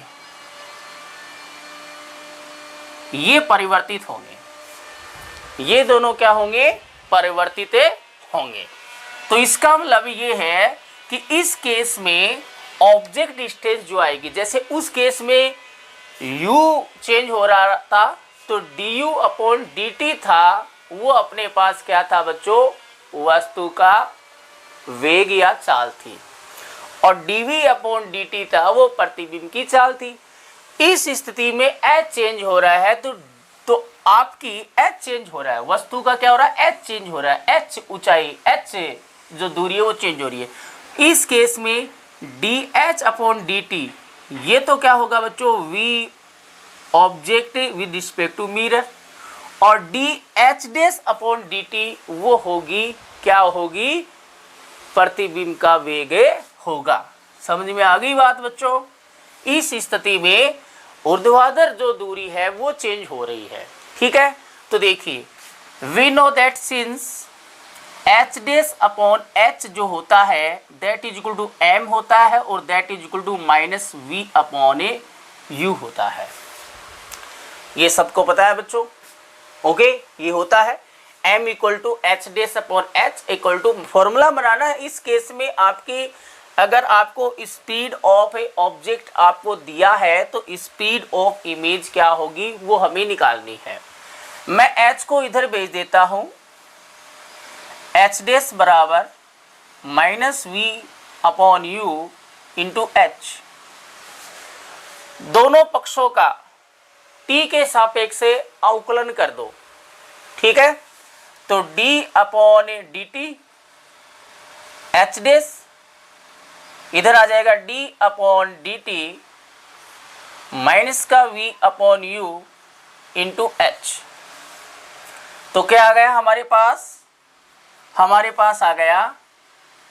ये परिवर्तित होंगे, ये दोनों क्या होंगे? परिवर्तित होंगे। तो इसका मतलब ये है कि इस केस में ऑब्जेक्ट डिस्टेंस जो आएगी, जैसे उस केस में u चेंज हो रहा था तो du अपॉन dt था, वो अपने पास क्या था बच्चों? वस्तु का वेग या चाल थी, और dv अपॉन dt था वो प्रतिबिंब की चाल थी। इस स्थिति में एच चेंज हो रहा है तो आपकी एच चेंज हो रहा है, वस्तु का क्या हो रहा है, एच चेंज हो रहा है, एच ऊंचाई, एच जो दूरी है वो चेंज हो रही है। इस केस में D H upon D T, ये तो क्या होगा बच्चों, V object with respect to mirror, और D H dash upon D T वो होगी, क्या होगी, प्रतिबिंब का वेग होगा। समझ में आ गई बात बच्चों। इस स्थिति में ऊर्ध्वाधर जो दूरी है वो चेंज हो रही है, ठीक है। तो देखिए, we know that since h dash upon h जो होता है that is equal to m होता है, और that is equal to minus v upon a u होता है। ये सबको पता है बच्चों, ओके। ये होता है m equal to H dash upon H equal to, formula बनाना है इस केस में आपकी, अगर आपको स्पीड ऑफ ए ऑब्जेक्ट आपको दिया है तो स्पीड ऑफ इमेज क्या होगी वो हमें निकालनी है। मैं h को इधर भेज देता हूं, एच डैश बराबर minus v upon you into h, दोनों पक्षों का t के सापेक्ष से अवकलन कर दो, ठीक है। तो d upon D T, H dash इधर आ जाएगा d upon D T minus का v upon you into H. तो क्या आ गया हमारे पास आ गया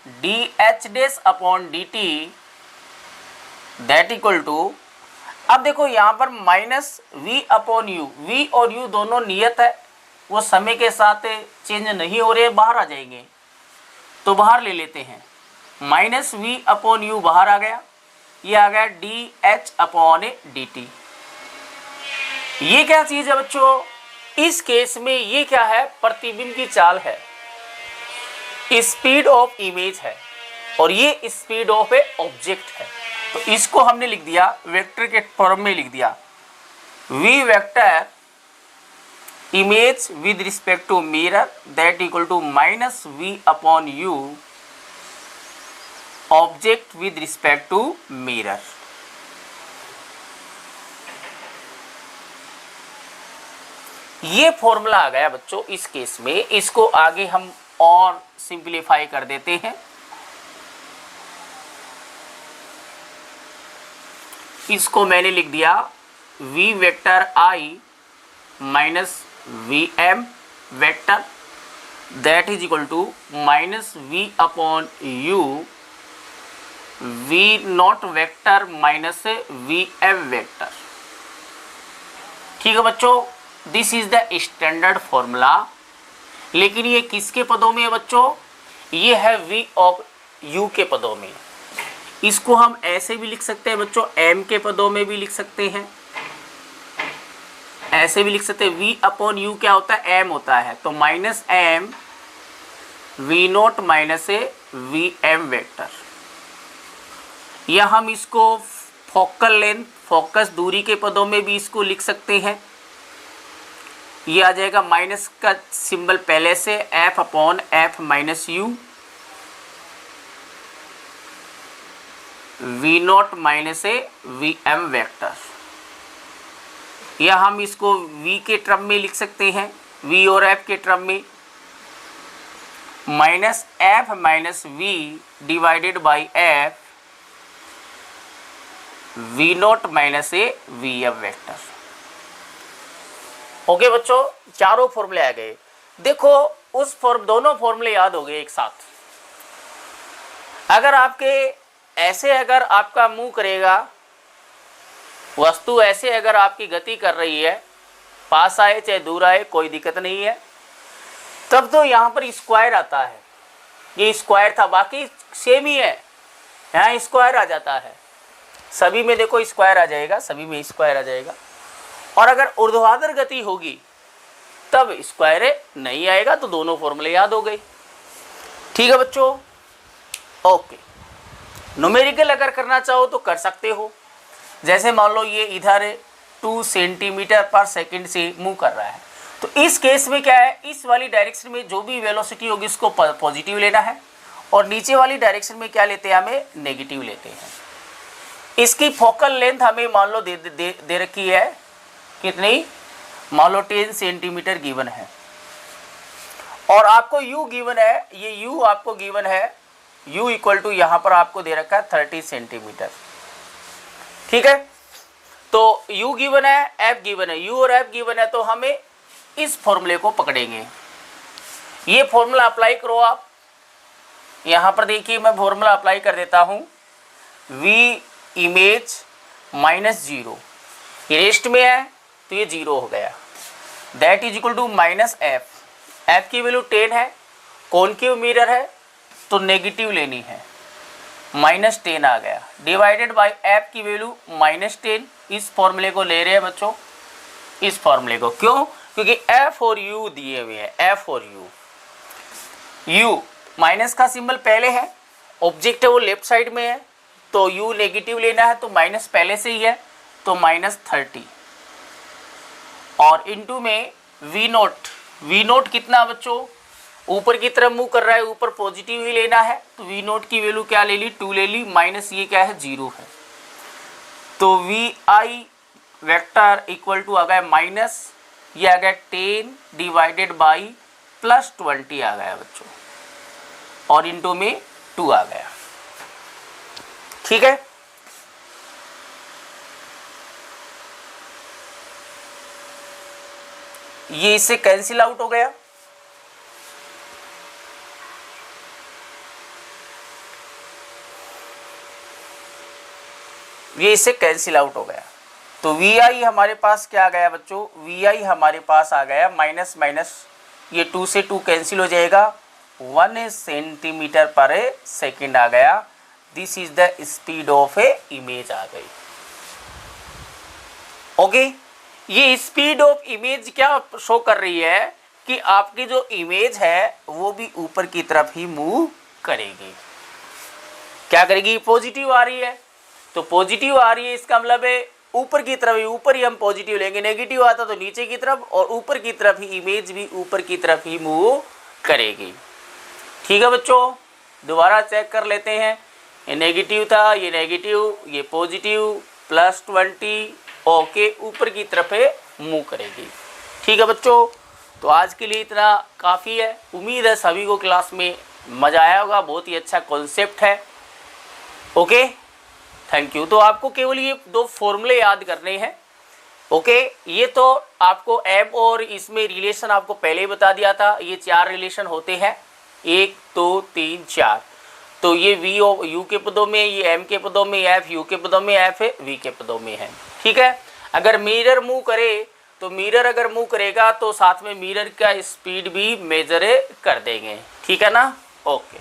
D H dash upon D T that equal to, अब देखो यहाँ पर minus v upon U, v और u दोनों नियत है, वो समय के साथ चेंज नहीं हो रहे, बाहर आ जाएंगे, तो बाहर ले लेते हैं। माइनस वी अपॉन यू बाहर आ गया, ये आ गया D H upon D T. ये क्या चीज़ है बच्चों, इस केस में ये क्या है, प्रतिबिंब की चाल है, स्पीड ऑफ इमेज है, और ये स्पीड ऑफ ए ऑब्जेक्ट है। तो इसको हमने लिख दिया वेक्टर के फॉर्म में, लिख दिया v vector image with respect to mirror that equal to minus v upon U object with respect to mirror. ये फॉर्मूला आ गया बच्चों इस केस में। इसको आगे हम और सिंप्लीफाई कर देते हैं। इसको मैंने लिख दिया v vector i minus we M vector that is equal to minus v upon U v not vector minus we M vector. ठीक है बच्चों, this is the standard formula. लेकिन ये किसके पदों में है बच्चों, ये है v ऑफ u के पदों में। इसको हम ऐसे भी लिख सकते हैं बच्चों, m के पदों में भी लिख सकते हैं, ऐसे भी लिख सकते हैं। v अपॉन यू क्या होता है, m होता है, तो minus m v not minus we M vector. या हम इसको फोकल लेंथ, फोकस दूरी के पदों में भी इसको लिख सकते हैं। ये आ जाएगा माइनस का सिंबल पहले से, f upon F minus U V not minus we M vector. या हम इसको v के टर्म में लिख सकते हैं, v और f के टर्म में, minus F minus V divided by F V not minus we M vector. Okay बच्चों, चारों फॉर्मूले आ गए। देखो उस दोनों फॉर्मूले याद हो गए एक साथ। अगर आपके ऐसे, अगर आपका मुंह करेगा, वस्तु ऐसे अगर आपकी गति कर रही है, पास आए चाहे दूर आए कोई दिक्कत नहीं है, तब तो यहाँ पर स्क्वायर आता है। ये स्क्वायर था, बाकी सेम ही है, यहाँ स्क्वायर आ जाता है। सभी में देखो स्क्वायर आ जाएगा, सभी में स्क्वायर आ जाएगा। और अगर ऊर्ध्वाधर गति होगी तब स्क्वायर नहीं आएगा। तो दोनों फॉर्मूले याद हो गए। ठीक है बच्चों, ओके। न्यूमेरिकल अगर करना चाहो तो कर सकते हो। जैसे मान लो ये इधर 2 सेंटीमीटर पर सेकंड से मूव कर रहा है, तो इस केस में क्या है, इस वाली डायरेक्शन में जो भी वेलोसिटी होगी उसको पॉजिटिव लेना है, और नीचे वाली डायरेक्शन में क्या लेते हैं, हमें नेगेटिव लेते हैं। इसकी फोकल लेंथ हमें मान लो दे रखी है कितनी, मान लो 10 सेंटीमीटर गिवन है, और आपको u गिवन है, ये u आपको गिवन है, u इक्वल टू यहाँ पर आपको दे रखा है 30 सेंटीमीटर। ठीक है, तो u गिवन है, f गिवन है, u और f गिवन है, तो हमें इस फॉर्मूले को पकड़ेंगे। ये फॉर्मूला अप्लाई करो आप, यहाँ पर देखिए मैं फॉर्मूला अप्लाई कर देता हूँ, v इमेज माइनस 0, ये रेस्ट में है तो ये 0 हो गया, that is equal to minus F, F की वैल्यू 10 है, कॉनकेव मिरर है तो नेगेटिव लेनी है, माइनस 10 आ गया, डिवाइडेड बाय एफ की वैल्यू माइनस 10। इस फॉर्मूले को ले रहे हैं बच्चों, इस फॉर्मूले को, क्यों? क्योंकि एफ और यू दिए हुए हैं, एफ और यू माइनस का सिंबल पहले है, ऑब्जेक्ट है वो लेफ्ट साइड में है, तो u नेगेटिव लेना है तो माइनस पहले से ही है, तो माइनस 30, और इनटू में v नोट कितना बच्चों, ऊपर की तरफ मूव कर रहा है, ऊपर पॉजिटिव ही लेना है, तो v नोट की वैल्यू क्या ले ली, 2 ले ली, माइनस ये क्या है 0 है, तो vi वेक्टर इक्वल टू आ गया माइनस, ये आ गया 10 डिवाइडेड बाई प्लस 20 आ गया बच्चों, और इनटू में 2 आ गया। ठीक है, ये इससे कैंसिल आउट हो गया, ये इससे कैंसिल आउट हो गया, तो vi हमारे पास क्या आ गया बच्चों, vi हमारे पास आ गया माइनस माइनस, ये 2 से 2 कैंसिल हो जाएगा, 1 सेंटीमीटर पर सेकेंड आ गया, this is the speed of a image आ गई। ओके, ये स्पीड ऑफ इमेज क्या शो कर रही है कि आपकी जो इमेज है वो भी ऊपर की तरफ ही मूव करेगी, क्या करेगी, पॉजिटिव आ रही है, तो पॉजिटिव आ रही है इसका मतलब है ऊपर की तरफ ही, ऊपर ही हम पॉजिटिव लेंगे, नेगेटिव आता तो नीचे की तरफ, और ऊपर की तरफ ही इमेज भी ऊपर की तरफ ही मूव करेगी। ठीक है बच्चों, दोबारा चेक कर लेते हैं, ये नेगेटिव था, ये नेगेटिव, ये पॉजिटिव, प्लस 20, ओके, ऊपर की तरफ मूव करेगी। ठीक है बच्चों, तो आज के लिए इतना काफ़ी है, उम्मीद है सभी को क्लास में मज़ा आया होगा, बहुत ही अच्छा कॉन्सेप्ट है। Okay, thank you. तो आपको केवल ये 2 फॉर्मूले याद करने हैं। ओके, ये तो आपको एम और इसमें रिलेशन आपको पहले ही बता दिया था, ये 4 रिलेशन होते हैं, 1 2 3 4, तो ये वी और यू के पदों में, ये एम के पदों में, एफ यू के पदों में, एफ वी के पदों में है। ठीक है, अगर मिरर मूव करे तो मिरर अगर मूव करेगा तो साथ में मिरर का स्पीड भी मेजर कर देंगे। ठीक है ना, ओके।